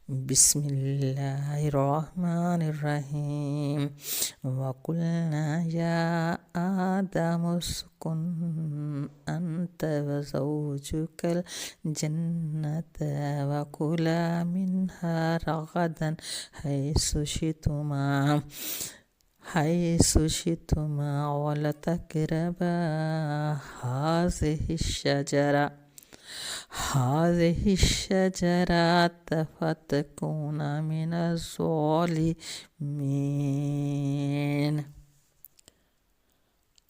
بسم اللہ الرحمن الرحیم وَقُلْنَا يَا آدَمُ اسْكُنْ أَنْتَ وَزَوْجُكَ الْجَنَّةَ وَكُلَا مِنْهَا رَغَدًا حيث شئتما ولا تقربا هذه الشجرة فتكونا من الظالمين۔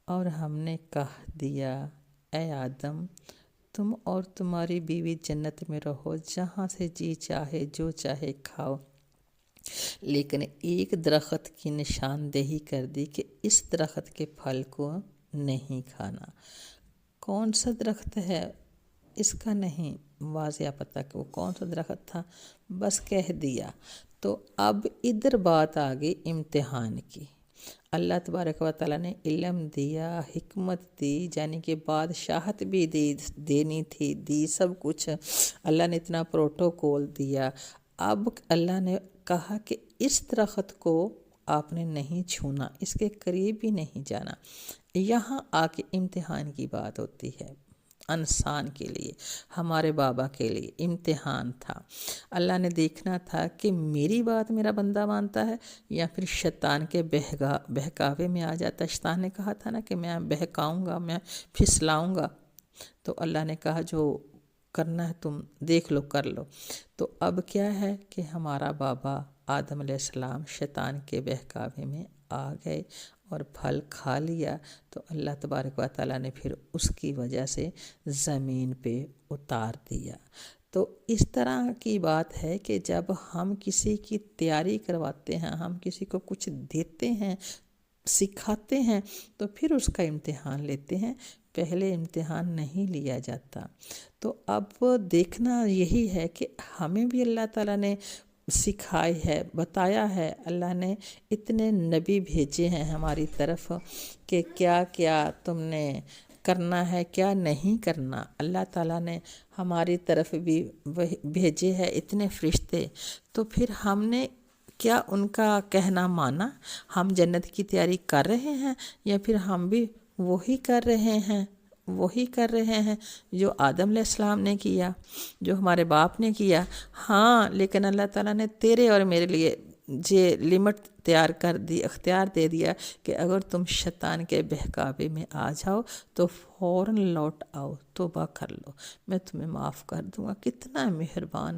اور ہم نے کہہ دیا اے آدم تم اور تمہاری بیوی جنت میں رہو، جہاں سے جی چاہے جو چاہے کھاؤ، لیکن ایک درخت کی نشاندہی کر دی کہ اس درخت کے پھل کو نہیں کھانا۔ کون سا درخت ہے اس کا نہیں واضح پتہ کہ وہ کون سا درخت تھا، بس کہہ دیا۔ تو اب ادھر بات آ گئی امتحان کی۔ اللہ تبارک و تعالیٰ نے علم دیا، حکمت دی، یعنی کہ بادشاہت بھی دینی تھی، دی سب کچھ۔ اللہ نے اتنا پروٹوکول دیا۔ اب اللہ نے کہا کہ اس درخت کو آپ نے نہیں چھونا، اس کے قریب بھی نہیں جانا۔ یہاں آ کے امتحان کی بات ہوتی ہے۔ انسان کے لیے، ہمارے بابا کے لیے امتحان تھا۔ اللہ نے دیکھنا تھا کہ میری بات میرا بندہ مانتا ہے یا پھر شیطان کے بہکاوے میں آ جاتا ہے۔ شیطان نے کہا تھا نا کہ میں بہکاؤں گا، میں پھسلاؤں گا، تو اللہ نے کہا جو کرنا ہے تم دیکھ لو، کر لو۔ تو اب کیا ہے کہ ہمارا بابا آدم علیہ السلام شیطان کے بہکاوے میں آ گئے اور پھل کھا لیا، تو اللہ تبارک و تعالیٰ نے پھر اس کی وجہ سے زمین پہ اتار دیا۔ تو اس طرح کی بات ہے کہ جب ہم کسی کی تیاری کرواتے ہیں، ہم کسی کو کچھ دیتے ہیں، سکھاتے ہیں، تو پھر اس کا امتحان لیتے ہیں، پہلے امتحان نہیں لیا جاتا۔ تو اب دیکھنا یہی ہے کہ ہمیں بھی اللہ تعالیٰ نے سکھائی ہے، بتایا ہے، اللہ نے اتنے نبی بھیجے ہیں ہماری طرف کہ کیا کیا تم نے کرنا ہے، کیا نہیں کرنا۔ اللہ تعالیٰ نے ہماری طرف بھی بھیجے ہیں اتنے فرشتے، تو پھر ہم نے کیا ان کا کہنا مانا؟ ہم جنت کی تیاری کر رہے ہیں یا پھر ہم بھی وہی کر رہے ہیں جو آدم علیہ السلام نے کیا، جو ہمارے باپ نے کیا؟ ہاں، لیکن اللہ تعالیٰ نے تیرے اور میرے لیے یہ لمٹ تیار کر دی، اختیار دے دیا کہ اگر تم شیطان کے بہکاوے میں آ جاؤ تو فوراً لوٹ آؤ، توبہ کر لو، میں تمہیں معاف کر دوں گا۔ کتنا مہربان